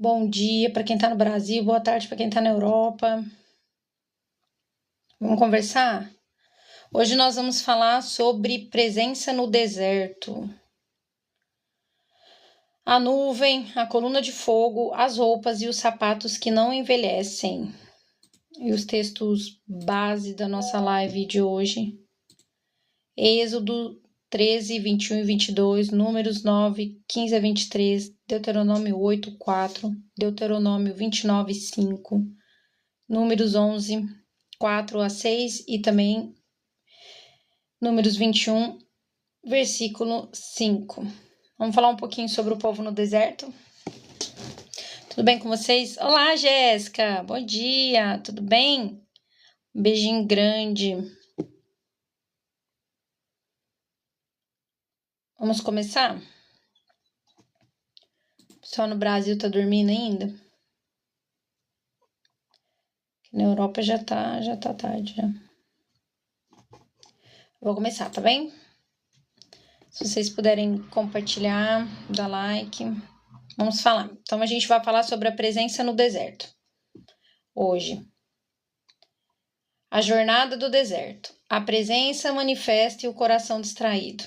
Bom dia para quem está no Brasil, boa tarde para quem está na Europa. Vamos conversar? Hoje nós vamos falar sobre presença no deserto. A nuvem, a coluna de fogo, as roupas e os sapatos que não envelhecem. E os textos base da nossa live de hoje. Êxodo 13, 21 e 22, Números 9, 15 a 23, Deuteronômio 8, 4, Deuteronômio 29, 5, Números 11, 4 a 6 e também Números 21, versículo 5. Vamos falar um pouquinho sobre o povo no deserto? Tudo bem com vocês? Olá, Jéssica! Bom dia! Tudo bem? Um beijinho grande. Vamos começar? O pessoal no Brasil tá dormindo ainda? Na Europa já tá tarde, já. Vou começar, tá bem? Se vocês puderem compartilhar, dar like, vamos falar. Então, a gente vai falar sobre a presença no deserto. Hoje. A jornada do deserto. A presença manifesta e o coração distraído.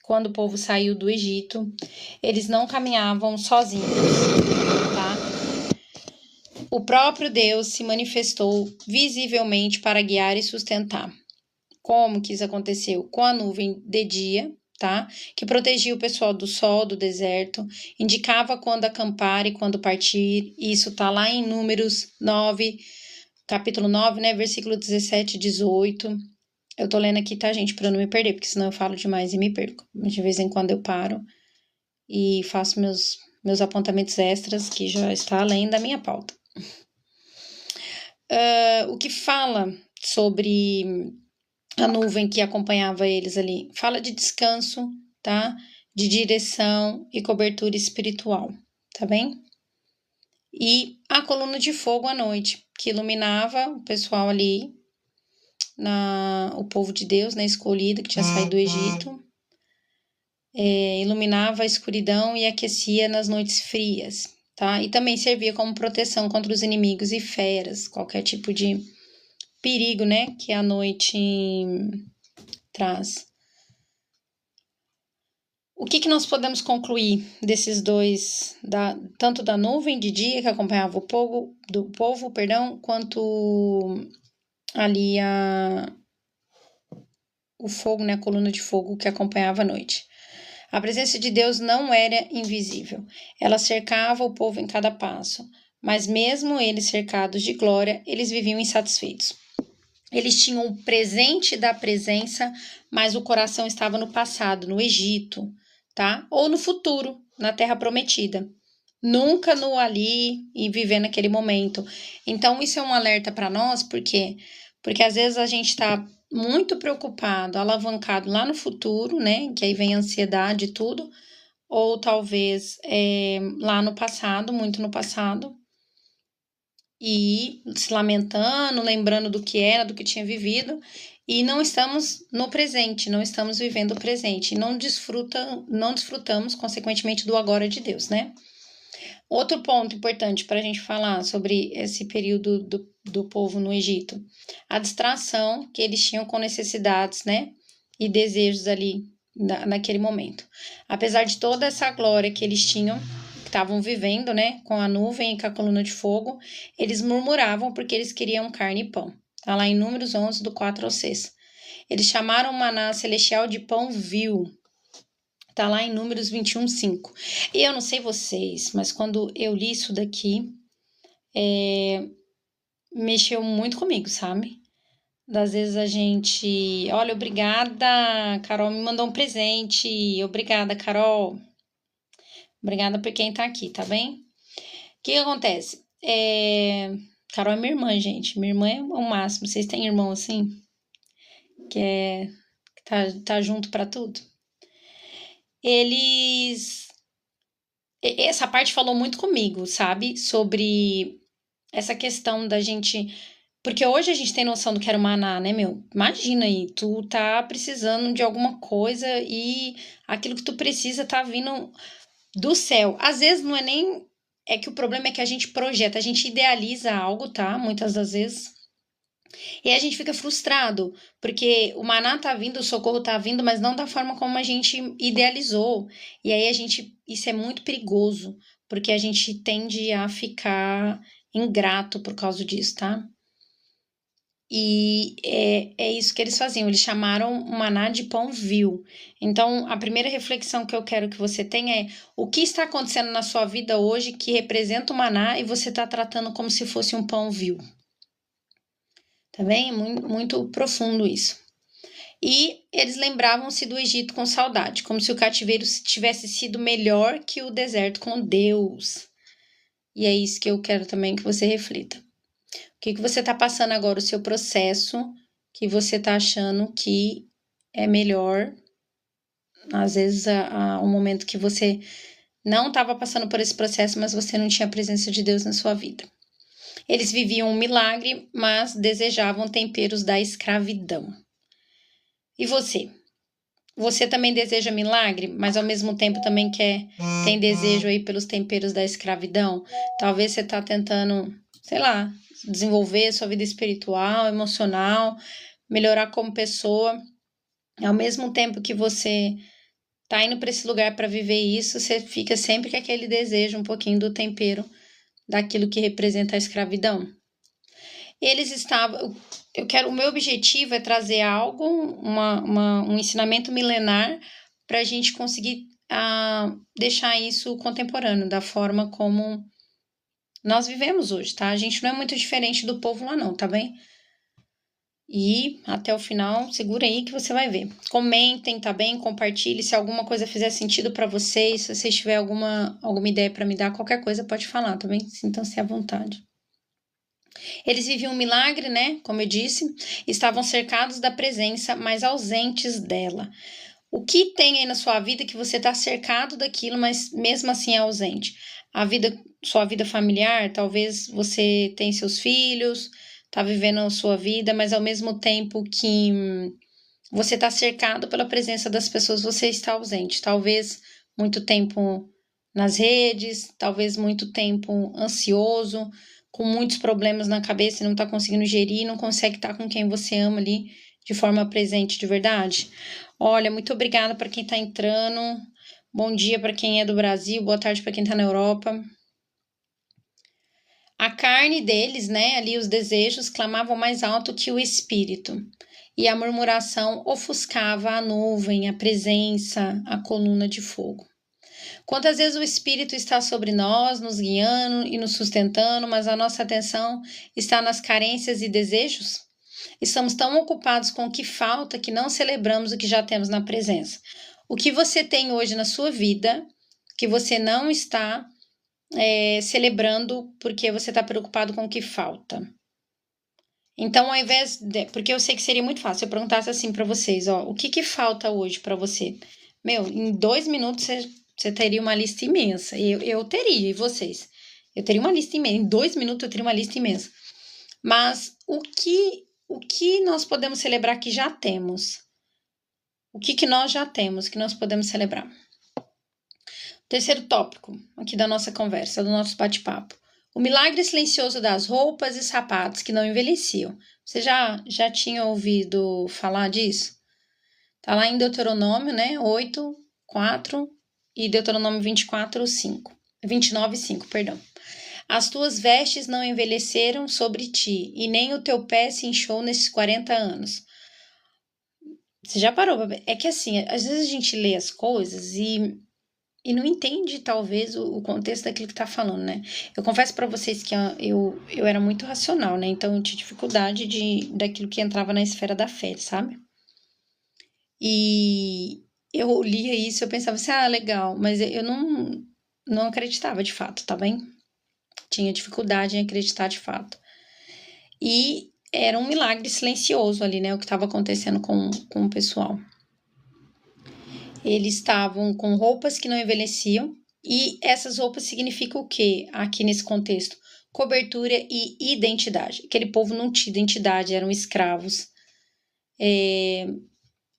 Quando o povo saiu do Egito, eles não caminhavam sozinhos, tá? O próprio Deus se manifestou visivelmente para guiar e sustentar. Como que isso aconteceu? Com a nuvem de dia, tá? Que protegia o pessoal do sol, do deserto, indicava quando acampar e quando partir. Isso tá lá em Números 9, capítulo 9, né? Versículo 17 e 18. Eu tô lendo aqui, tá, gente? Pra eu não me perder, porque senão eu falo demais e me perco. De vez em quando eu paro e faço meus apontamentos extras, que já está além da minha pauta. O que fala sobre a nuvem que acompanhava eles ali? Fala de descanso, tá? De direção e cobertura espiritual, tá bem? E a coluna de fogo à noite, que iluminava o pessoal ali, o povo de Deus, né, escolhido, que tinha saído do Egito, iluminava a escuridão e aquecia nas noites frias, tá? E também servia como proteção contra os inimigos e feras, qualquer tipo de perigo, né, que a noite traz. O que nós podemos concluir desses dois, tanto da nuvem de dia que acompanhava o povo, quanto ali o fogo, né, a coluna de fogo que acompanhava a noite. A presença de Deus não era invisível. Ela cercava o povo em cada passo. Mas mesmo eles cercados de glória, eles viviam insatisfeitos. Eles tinham o presente da presença, mas o coração estava no passado, no Egito, tá? Ou no futuro, na Terra Prometida. Nunca no ali e viver naquele momento. Então, isso é um alerta para nós, por quê? Porque às vezes a gente está muito preocupado, alavancado lá no futuro, né? Que aí vem a ansiedade e tudo. Ou talvez lá no passado, muito no passado. E se lamentando, lembrando do que era, do que tinha vivido. E não estamos no presente, não estamos vivendo o presente. E não desfrutamos, consequentemente, do agora de Deus, né? Outro ponto importante para a gente falar sobre esse período do povo no Egito. A distração que eles tinham com necessidades, né? E desejos ali naquele momento. Apesar de toda essa glória que eles tinham, que estavam vivendo, né? Com a nuvem e com a coluna de fogo, eles murmuravam porque eles queriam carne e pão. Tá lá em Números 11, do 4 ao 6. Eles chamaram o maná celestial de pão vil. Tá lá em Números 21, 5. E eu não sei vocês, mas quando eu li isso daqui, mexeu muito comigo, sabe? Das vezes a gente... Olha, obrigada, Carol me mandou um presente. Obrigada, Carol. Obrigada por quem tá aqui, tá bem? O que acontece? Carol é minha irmã, gente. Minha irmã é o máximo. Vocês têm irmão assim? Que tá junto pra tudo? Essa parte falou muito comigo, sabe? Sobre essa questão da gente... Porque hoje a gente tem noção do que era o maná, né, meu? Imagina aí, tu tá precisando de alguma coisa e aquilo que tu precisa tá vindo do céu. Às vezes não é nem é que o problema é que a gente projeta, a gente idealiza algo, tá? Muitas das vezes. E a gente fica frustrado, porque o maná tá vindo, o socorro tá vindo, mas não da forma como a gente idealizou. E aí isso é muito perigoso, porque a gente tende a ficar ingrato por causa disso, tá? E é isso que eles faziam, eles chamaram o maná de pão vil. Então, a primeira reflexão que eu quero que você tenha é: o que está acontecendo na sua vida hoje que representa o maná e você está tratando como se fosse um pão vil? Tá bem? Muito, muito profundo isso. E eles lembravam-se do Egito com saudade, como se o cativeiro tivesse sido melhor que o deserto com Deus. E é isso que eu quero também que você reflita. O que você está passando agora, o seu processo, que você está achando que é melhor. Às vezes, um momento que você não estava passando por esse processo, mas você não tinha a presença de Deus na sua vida. Eles viviam um milagre, mas desejavam temperos da escravidão. E você? Você também deseja milagre, mas ao mesmo tempo também tem desejo aí pelos temperos da escravidão? Talvez você está tentando, sei lá, desenvolver sua vida espiritual, emocional, melhorar como pessoa. Ao mesmo tempo que você tá indo para esse lugar para viver isso, você fica sempre com aquele desejo um pouquinho do tempero daquilo que representa a escravidão. Eles estavam... o meu objetivo é trazer algo, um ensinamento milenar para a gente conseguir deixar isso contemporâneo, da forma como nós vivemos hoje, tá? A gente não é muito diferente do povo lá não, tá bem? E até o final, segura aí que você vai ver. Comentem, tá bem? Compartilhe se alguma coisa fizer sentido para vocês. Se vocês tiverem alguma ideia para me dar, qualquer coisa pode falar, tá bem? Sintam-se à vontade. Eles viviam um milagre, né? Como eu disse, estavam cercados da presença, mas ausentes dela. O que tem aí na sua vida que você está cercado daquilo, mas mesmo assim é ausente? Sua vida familiar, talvez você tem seus filhos, tá vivendo a sua vida, mas ao mesmo tempo que você está cercado pela presença das pessoas, você está ausente. Talvez muito tempo nas redes, talvez muito tempo ansioso, com muitos problemas na cabeça e não está conseguindo gerir, não consegue estar com quem você ama ali de forma presente de verdade. Olha, muito obrigada para quem está entrando. Bom dia para quem é do Brasil, boa tarde para quem está na Europa. A carne deles, né, ali os desejos, clamavam mais alto que o espírito. E a murmuração ofuscava a nuvem, a presença, a coluna de fogo. Quantas vezes o Espírito está sobre nós, nos guiando e nos sustentando, mas a nossa atenção está nas carências e desejos? Estamos tão ocupados com o que falta que não celebramos o que já temos na presença. O que você tem hoje na sua vida, que você não está celebrando porque você está preocupado com o que falta. Então, ao invés de... Porque eu sei que seria muito fácil se eu perguntasse assim para vocês, ó, o que falta hoje para você? Meu, em 2 minutos você teria uma lista imensa. Eu teria, e vocês? Eu teria uma lista imensa. Em 2 minutos eu teria uma lista imensa. Mas o que nós podemos celebrar que já temos? O que nós já temos que nós podemos celebrar? Terceiro tópico aqui da nossa conversa, do nosso bate-papo. O milagre silencioso das roupas e sapatos que não envelheciam. Você já tinha ouvido falar disso? Tá lá em Deuteronômio, né? 8, 4 e Deuteronômio 24, 5. 29, 5, perdão. As tuas vestes não envelheceram sobre ti, e nem o teu pé se inchou nesses 40 anos. Você já parou? É que assim, às vezes a gente lê as coisas e não entende, talvez, o contexto daquilo que tá falando, né? Eu confesso para vocês que eu era muito racional, né? Então eu tinha dificuldade daquilo que entrava na esfera da fé, sabe? E eu lia isso, eu pensava assim, legal, mas eu não acreditava de fato, tá bem? Tinha dificuldade em acreditar de fato. E era um milagre silencioso ali, né? O que estava acontecendo com o pessoal. Eles estavam com roupas que não envelheciam, e essas roupas significam o quê aqui nesse contexto? Cobertura e identidade. Aquele povo não tinha identidade, eram escravos.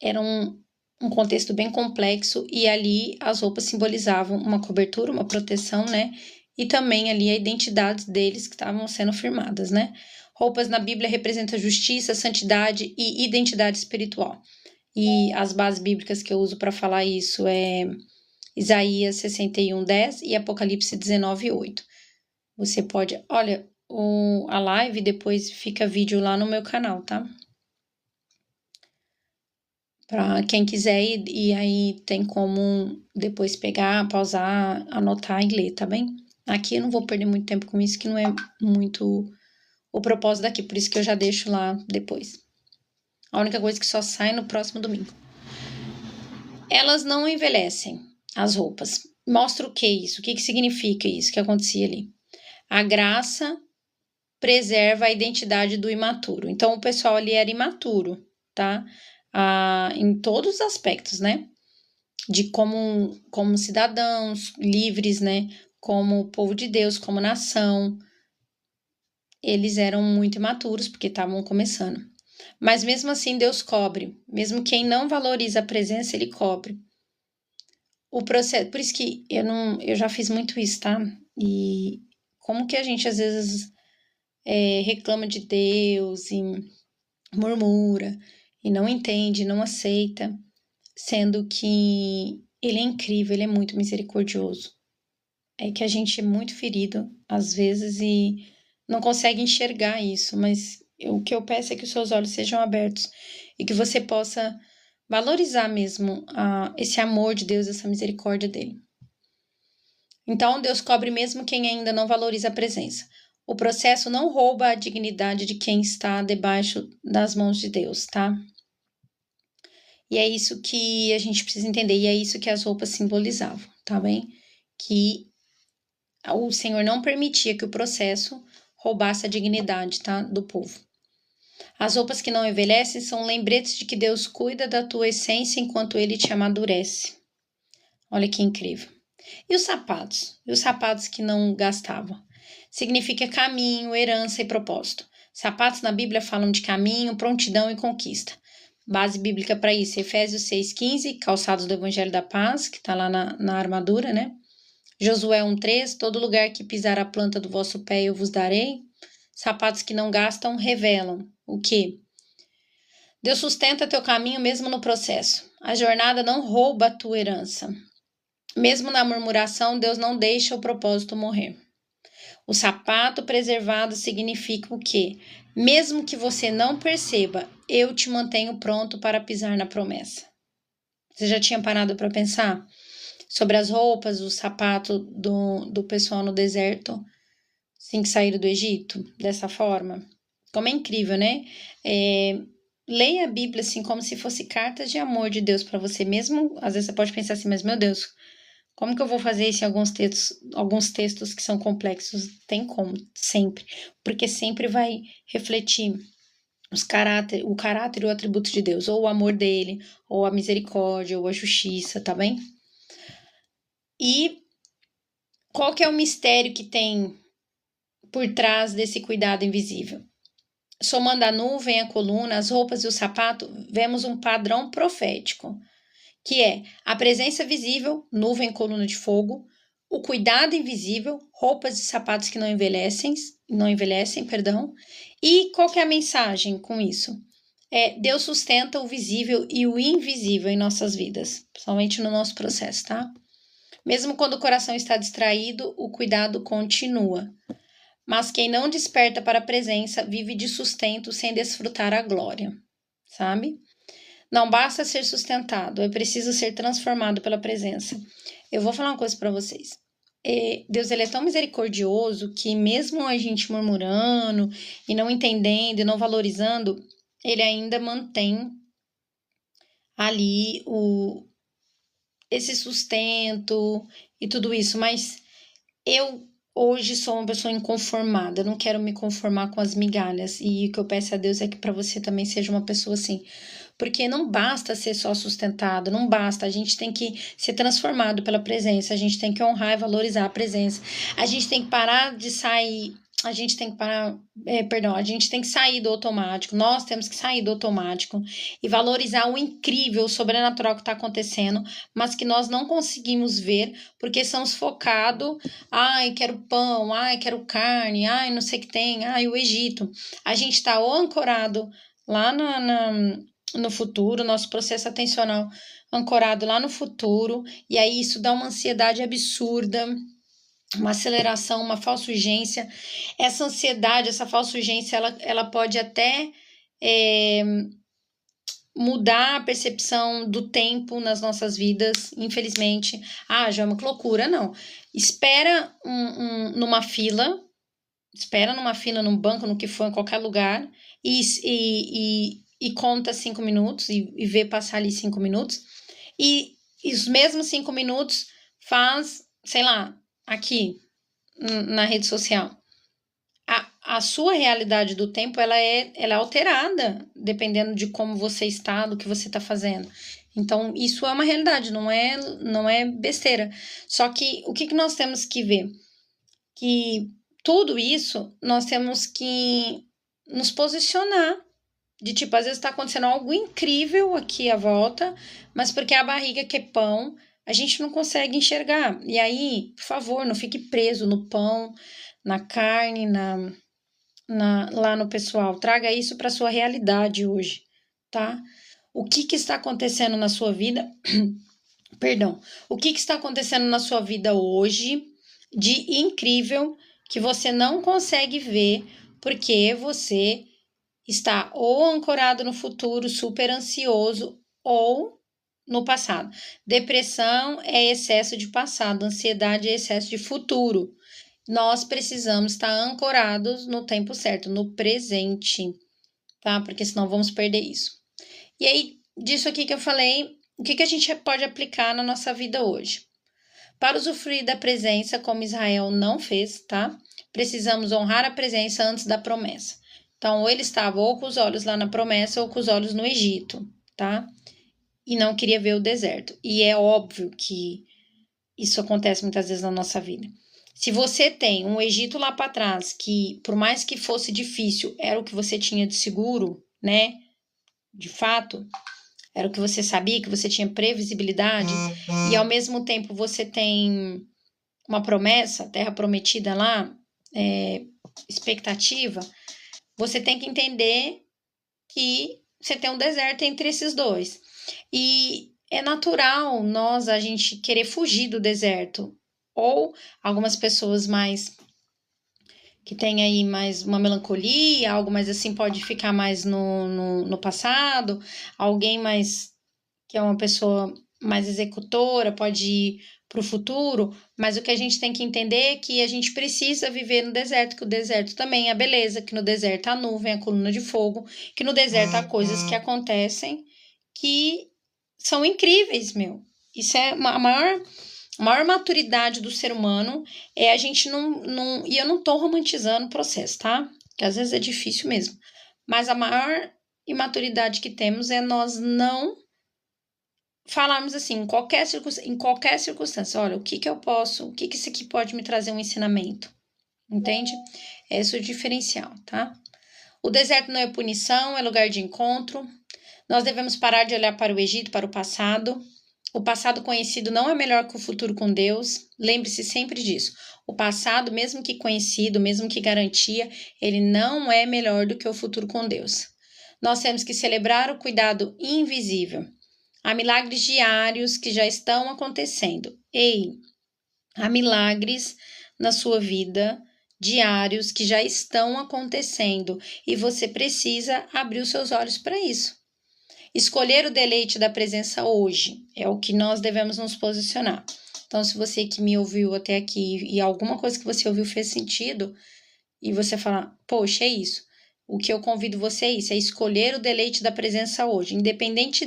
Era um contexto bem complexo, e ali as roupas simbolizavam uma cobertura, uma proteção, né? e também ali a identidade deles que estavam sendo firmadas, né? Roupas na Bíblia representam justiça, santidade e identidade espiritual. E as bases bíblicas que eu uso para falar isso é Isaías 61:10 e Apocalipse 19:8. Você pode... Olha, a live depois fica vídeo lá no meu canal, tá? Para quem quiser ir, e aí tem como depois pegar, pausar, anotar e ler, tá bem? Aqui eu não vou perder muito tempo com isso, que não é muito o propósito daqui, por isso que eu já deixo lá depois. A única coisa que só sai no próximo domingo. Elas não envelhecem, as roupas. Mostra o que isso? O que significa isso que acontecia ali? A graça preserva a identidade do imaturo. Então, o pessoal ali era imaturo, tá? Em todos os aspectos, né? De como cidadãos livres, né? Como povo de Deus, como nação. Eles eram muito imaturos, porque estavam começando. Mas mesmo assim, Deus cobre. Mesmo quem não valoriza a presença, Ele cobre. O processo... Por isso que eu já fiz muito isso, tá? E como que a gente, às vezes, reclama de Deus e murmura, e não entende, não aceita, sendo que Ele é incrível, Ele é muito misericordioso. É que a gente é muito ferido, às vezes, e não consegue enxergar isso, mas o que eu peço é que os seus olhos sejam abertos e que você possa valorizar mesmo esse amor de Deus, essa misericórdia dele. Então, Deus cobre mesmo quem ainda não valoriza a presença. O processo não rouba a dignidade de quem está debaixo das mãos de Deus, tá? E é isso que a gente precisa entender, e é isso que as roupas simbolizavam, tá bem? Que o Senhor não permitia que o processo roubasse a dignidade, tá? Do povo. As roupas que não envelhecem são lembretes de que Deus cuida da tua essência enquanto Ele te amadurece. Olha que incrível. E os sapatos? E os sapatos que não gastavam? Significa caminho, herança e propósito. Sapatos na Bíblia falam de caminho, prontidão e conquista. Base bíblica para isso, Efésios 6,15, calçados do Evangelho da Paz, que está lá na armadura, né? Josué 1,3, todo lugar que pisar a planta do vosso pé eu vos darei. Sapatos que não gastam revelam o quê? Deus sustenta teu caminho mesmo no processo. A jornada não rouba a tua herança. Mesmo na murmuração, Deus não deixa o propósito morrer. O sapato preservado significa o quê? Mesmo que você não perceba, eu te mantenho pronto para pisar na promessa. Você já tinha parado para pensar sobre as roupas, o sapato do pessoal no deserto, assim que saíram do Egito, dessa forma? Como é incrível, né? Leia a Bíblia assim como se fosse cartas de amor de Deus para você mesmo. Às vezes você pode pensar assim, mas meu Deus, como que eu vou fazer isso em alguns textos que são complexos? Tem como, sempre. Porque sempre vai refletir o caráter e o atributo de Deus. Ou o amor dele, ou a misericórdia, ou a justiça, tá bem? E qual que é o mistério que tem por trás desse cuidado invisível? Somando a nuvem, a coluna, as roupas e o sapato, vemos um padrão profético, que é a presença visível, nuvem, coluna de fogo, o cuidado invisível, roupas e sapatos que não envelhecem, e qual que é a mensagem com isso? Deus sustenta o visível e o invisível em nossas vidas, principalmente no nosso processo, tá? Mesmo quando o coração está distraído, o cuidado continua. Mas quem não desperta para a presença vive de sustento sem desfrutar a glória, sabe? Não basta ser sustentado, é preciso ser transformado pela presença. Eu vou falar uma coisa para vocês. Deus, ele é tão misericordioso que mesmo a gente murmurando e não entendendo e não valorizando, ele ainda mantém ali esse sustento e tudo isso. Mas eu hoje sou uma pessoa inconformada, eu não quero me conformar com as migalhas. E o que eu peço a Deus é que para você também seja uma pessoa assim. Porque não basta ser só sustentado, não basta. A gente tem que ser transformado pela presença, a gente tem que honrar e valorizar a presença. A gente tem que parar de sair a gente tem que parar, a gente tem que sair do automático, nós temos que sair do automático e valorizar o incrível, o sobrenatural que está acontecendo, mas que nós não conseguimos ver, porque estamos focados, ai, quero pão, ai, quero carne, ai, não sei o que tem, ai, o Egito. A gente está ou ancorado lá no futuro, nosso processo atencional ancorado lá no futuro, e aí isso dá uma ansiedade absurda, uma aceleração, uma falsa urgência. Essa ansiedade, essa falsa urgência, ela pode até mudar a percepção do tempo nas nossas vidas, infelizmente. Ah, Joelma, que loucura, não. Espera numa fila, num banco, no que for, em qualquer lugar, e conta 5 minutos, e vê passar ali 5 minutos, e os mesmos 5 minutos faz, sei lá, aqui na rede social. A sua realidade do tempo ela é alterada dependendo de como você está, do que você está fazendo. Então, isso é uma realidade, não é besteira. Só que o que nós temos que ver? Que tudo isso nós temos que nos posicionar. De tipo, às vezes está acontecendo algo incrível aqui à volta, mas porque a barriga quer pão, a gente não consegue enxergar. E aí, por favor, não fique preso no pão, na carne, lá no pessoal. Traga isso para sua realidade hoje, tá? O que está acontecendo na sua vida? Perdão. O que está acontecendo na sua vida hoje de incrível que você não consegue ver porque você está ou ancorado no futuro, super ansioso, ou no passado. Depressão é excesso de passado, ansiedade é excesso de futuro. Nós precisamos estar ancorados no tempo certo, no presente, tá? Porque senão vamos perder isso. E aí, disso aqui que eu falei, o que a gente pode aplicar na nossa vida hoje? Para usufruir da presença, como Israel não fez, tá? Precisamos honrar a presença antes da promessa. Então, ou ele estava ou com os olhos lá na promessa ou com os olhos no Egito, tá? E não queria ver o deserto. E é óbvio que isso acontece muitas vezes na nossa vida. Se você tem um Egito lá para trás, que por mais que fosse difícil, era o que você tinha de seguro, né? De fato, era o que você sabia, que você tinha previsibilidade, e ao mesmo tempo você tem uma promessa, terra prometida lá, expectativa, você tem que entender que você tem um deserto entre esses dois. E é natural a gente querer fugir do deserto. Ou algumas pessoas mais que tem aí mais uma melancolia, algo mais assim, pode ficar mais no passado. Alguém mais que é uma pessoa mais executora, pode ir para o futuro, mas o que a gente tem que entender é que a gente precisa viver no deserto, que o deserto também é a beleza, que no deserto há nuvem, a coluna de fogo, que no deserto há coisas que acontecem que são incríveis, meu. Isso é a maior maturidade do ser humano, é a gente não... E eu não tô romantizando o processo, tá? Que às vezes é difícil mesmo. Mas a maior imaturidade que temos é nós não falarmos assim, em qualquer circunstância, olha, o que eu posso, o que isso aqui pode me trazer um ensinamento, entende? Esse é o diferencial, tá? O deserto não é punição, é lugar de encontro. Nós devemos parar de olhar para o Egito, para o passado. O passado conhecido não é melhor que o futuro com Deus. Lembre-se sempre disso. O passado, mesmo que conhecido, mesmo que garantia, ele não é melhor do que o futuro com Deus. Nós temos que celebrar o cuidado invisível. Há milagres diários que já estão acontecendo. Ei, há milagres na sua vida diários que já estão acontecendo e você precisa abrir os seus olhos para isso. Escolher o deleite da presença hoje é o que nós devemos nos posicionar. Então, se você que me ouviu até aqui e alguma coisa que você ouviu fez sentido e você falar, poxa, é isso. O que eu convido você é isso, é escolher o deleite da presença hoje, independente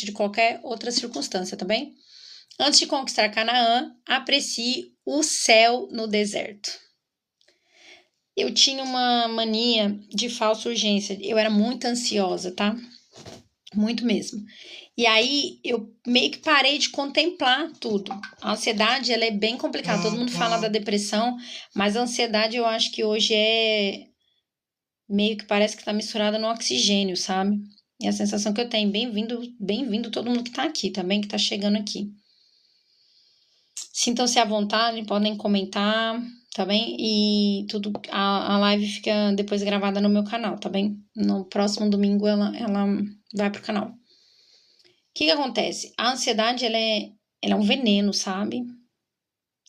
de qualquer outra circunstância, tá bem? Antes de conquistar Canaã, aprecie o céu no deserto. Eu tinha uma mania de falsa urgência, eu era muito ansiosa, tá? Muito mesmo. E aí eu meio que parei de contemplar tudo. A ansiedade, ela é bem complicada. Todo mundo fala da depressão, mas a ansiedade eu acho que hoje é meio que parece que tá misturada no oxigênio, sabe? É a sensação que eu tenho. Bem-vindo todo mundo que tá aqui, também, que tá chegando aqui. Sintam-se à vontade, podem comentar, tá bem? E tudo, a live fica depois gravada no meu canal, tá bem? No próximo domingo ela vai pro canal. O que acontece? A ansiedade, ela é um veneno, sabe?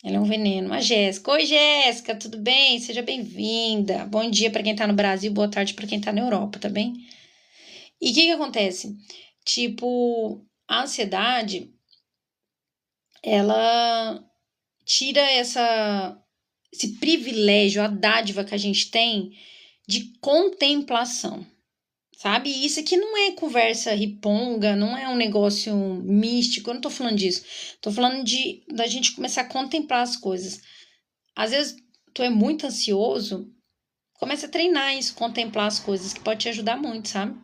Ela é um veneno. A Jéssica. Oi, Jéssica, tudo bem? Seja bem-vinda. Bom dia para quem tá no Brasil, boa tarde para quem tá na Europa, tá bem? E o que acontece? Tipo, a ansiedade, ela tira esse privilégio, a dádiva que a gente tem de contemplação, sabe? E isso aqui não é conversa riponga, não é um negócio místico, eu não tô falando disso. Tô falando da gente começar a contemplar as coisas. Às vezes, tu é muito ansioso, começa a treinar isso, contemplar as coisas, que pode te ajudar muito, sabe?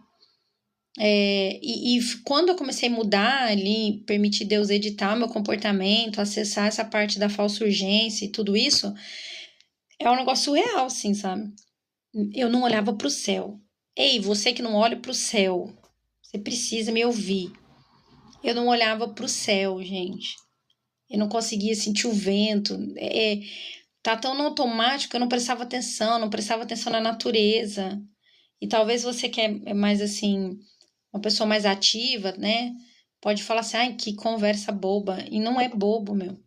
E quando eu comecei a mudar ali, permitir Deus editar o meu comportamento, acessar essa parte da falsa urgência e tudo isso, é um negócio surreal, assim, sabe? Eu não olhava pro céu. Ei, você que não olha pro céu, você precisa me ouvir. Eu não olhava pro céu, gente. Eu não conseguia sentir o vento. Tá tão no automático que eu não prestava atenção, não prestava atenção na natureza. E talvez você que é mais assim, uma pessoa mais ativa, né? Pode falar assim, ai, que conversa boba. E não é bobo, meu.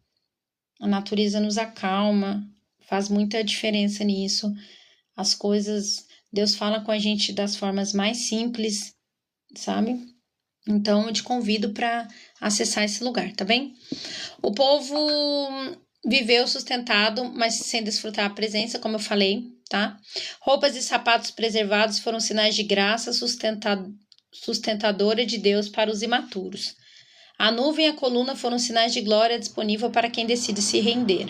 A natureza nos acalma, faz muita diferença nisso. As coisas, Deus fala com a gente das formas mais simples, sabe? Então eu te convido para acessar esse lugar, tá bem? O povo viveu sustentado, mas sem desfrutar a presença, como eu falei, tá? Roupas e sapatos preservados foram sinais de graça sustentadora de Deus para os imaturos. A nuvem e a coluna foram sinais de glória disponível para quem decide se render.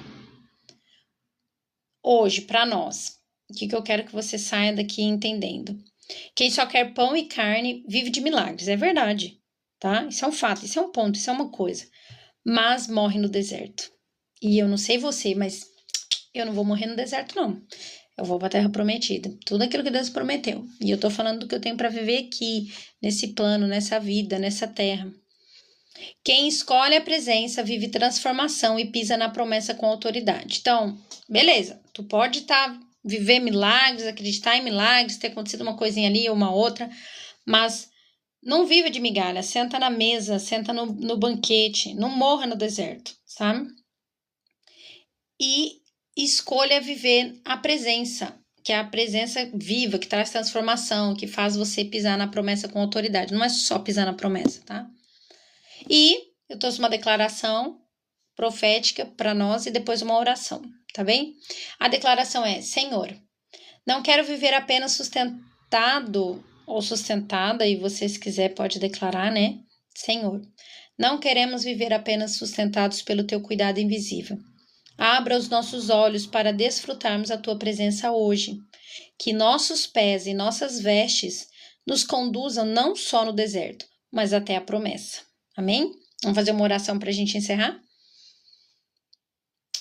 Hoje, para nós, o que eu quero que você saia daqui entendendo? Quem só quer pão e carne vive de milagres, é verdade, tá? Isso é um fato, isso é um ponto, isso é uma coisa. Mas morre no deserto. E eu não sei você, mas eu não vou morrer no deserto, não. Eu vou para a terra prometida. Tudo aquilo que Deus prometeu. E eu tô falando do que eu tenho para viver aqui, nesse plano, nessa vida, nessa terra. Quem escolhe a presença vive transformação e pisa na promessa com autoridade. Então, beleza, tu pode viver milagres, acreditar em milagres, ter acontecido uma coisinha ali ou uma outra, mas não viva de migalha, senta na mesa, senta no banquete, não morra no deserto, sabe? E escolha viver a presença, que é a presença viva, que traz transformação, que faz você pisar na promessa com autoridade. Não é só pisar na promessa, tá? E eu trouxe uma declaração profética para nós e depois uma oração, tá bem? A declaração é: Senhor, não quero viver apenas sustentado ou sustentada, e você, se quiser, pode declarar, né? Senhor, não queremos viver apenas sustentados pelo teu cuidado invisível. Abra os nossos olhos para desfrutarmos a tua presença hoje. Que nossos pés e nossas vestes nos conduzam não só no deserto, mas até a promessa. Amém? Vamos fazer uma oração para a gente encerrar?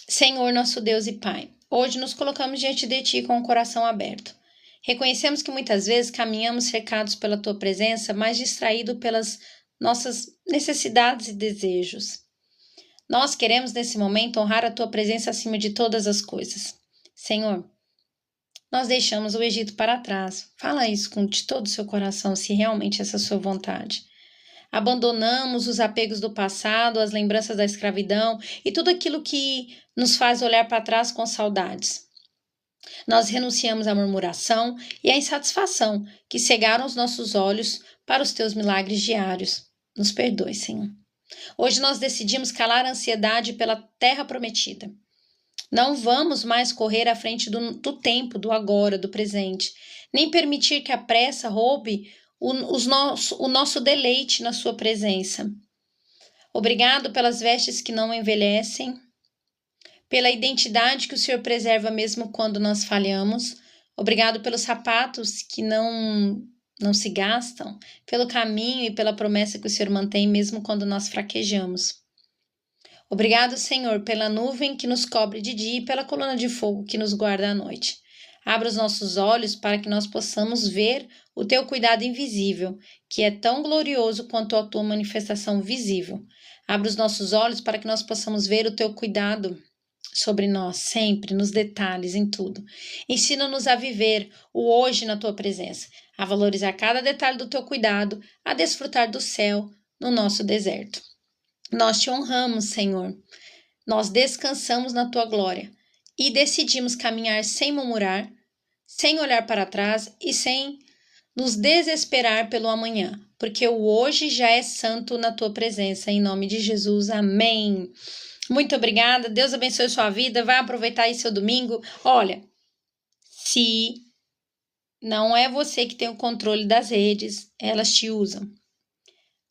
Senhor, nosso Deus e Pai, hoje nos colocamos diante de Ti com o coração aberto. Reconhecemos que muitas vezes caminhamos cercados pela Tua presença, mas distraídos pelas nossas necessidades e desejos. Nós queremos, nesse momento, honrar a Tua presença acima de todas as coisas. Senhor, nós deixamos o Egito para trás. Fala isso de todo o seu coração, se realmente essa é a sua vontade. Abandonamos os apegos do passado, as lembranças da escravidão e tudo aquilo que nos faz olhar para trás com saudades. Nós renunciamos à murmuração e à insatisfação que cegaram os nossos olhos para os teus milagres diários. Nos perdoe, Senhor. Hoje nós decidimos calar a ansiedade pela terra prometida. Não vamos mais correr à frente do tempo, do agora, do presente, nem permitir que a pressa roube o nosso deleite na sua presença. Obrigado pelas vestes que não envelhecem, pela identidade que o Senhor preserva mesmo quando nós falhamos. Obrigado pelos sapatos que não não se gastam pelo caminho e pela promessa que o Senhor mantém mesmo quando nós fraquejamos. Obrigado, Senhor, pela nuvem que nos cobre de dia e pela coluna de fogo que nos guarda à noite. Abra os nossos olhos para que nós possamos ver o teu cuidado invisível, que é tão glorioso quanto a tua manifestação visível. Abra os nossos olhos para que nós possamos ver o teu cuidado sobre nós, sempre, nos detalhes, em tudo. Ensina-nos a viver o hoje na tua presença, a valorizar cada detalhe do teu cuidado, a desfrutar do céu no nosso deserto. Nós te honramos, Senhor. Nós descansamos na tua glória e decidimos caminhar sem murmurar, sem olhar para trás e sem nos desesperar pelo amanhã, porque o hoje já é santo na tua presença. Em nome de Jesus, amém. Muito obrigada, Deus abençoe sua vida, vai aproveitar aí seu domingo. Olha, se não é você que tem o controle das redes, elas te usam.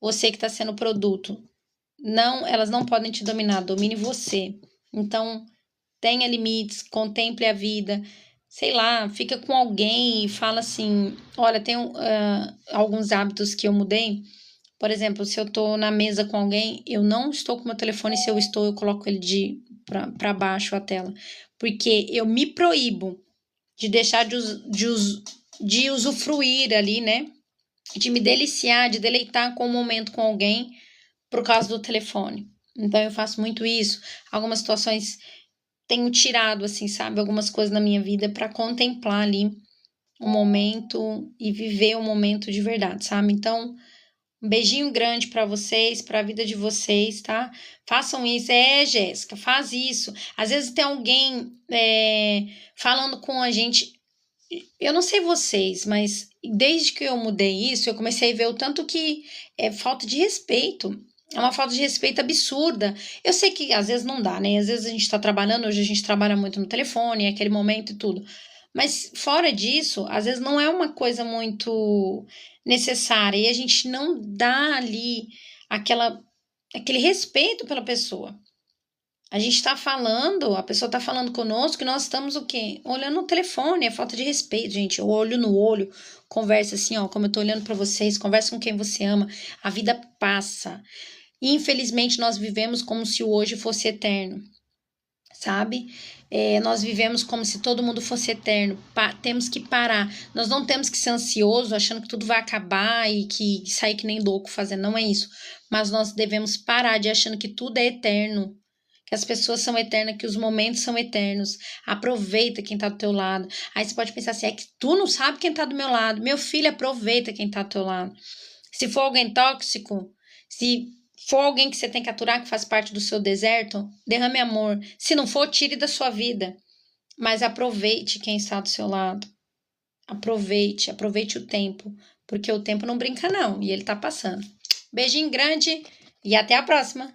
Você que está sendo produto, elas não podem te dominar, domine você. Então, tenha limites, contemple a vida, sei lá, fica com alguém e fala assim, olha, tem alguns hábitos que eu mudei. Por exemplo, se eu tô na mesa com alguém, eu não estou com meu telefone, se eu estou, eu coloco ele para baixo a tela, porque eu me proíbo de deixar de usufruir ali, né? De me deliciar, de deleitar com o momento com alguém por causa do telefone. Então eu faço muito isso. Algumas situações tenho tirado, assim, sabe, algumas coisas na minha vida para contemplar ali o momento e viver o momento de verdade, sabe? Então, um beijinho grande para vocês, para a vida de vocês, tá? Façam isso. Jéssica, faz isso. Às vezes tem alguém falando com a gente. Eu não sei vocês, mas desde que eu mudei isso, eu comecei a ver o tanto que é falta de respeito. É uma falta de respeito absurda. Eu sei que às vezes não dá, né? Às vezes a gente tá trabalhando, hoje a gente trabalha muito no telefone, é aquele momento e tudo. Mas fora disso, às vezes não é uma coisa muito necessária e a gente não dá ali aquele respeito pela pessoa. A gente tá falando, a pessoa tá falando conosco e nós estamos o quê? Olhando no telefone, é falta de respeito, gente. Olho no olho, conversa assim, ó, como eu tô olhando para vocês, conversa com quem você ama. A vida passa. E, infelizmente, nós vivemos como se o hoje fosse eterno, sabe? Nós vivemos como se todo mundo fosse eterno. Temos que parar. Nós não temos que ser ansioso, achando que tudo vai acabar e que sair que nem louco fazendo. Não é isso. Mas nós devemos parar de achando que tudo é eterno, que as pessoas são eternas, que os momentos são eternos. Aproveita quem tá do teu lado. Aí você pode pensar assim, é que tu não sabe quem tá do meu lado. Meu filho, aproveita quem tá do teu lado. Se for alguém tóxico, se for alguém que você tem que aturar, que faz parte do seu deserto, derrame amor. Se não for, tire da sua vida. Mas aproveite quem está do seu lado. Aproveite o tempo. Porque o tempo não brinca não, e ele tá passando. Beijinho grande e até a próxima!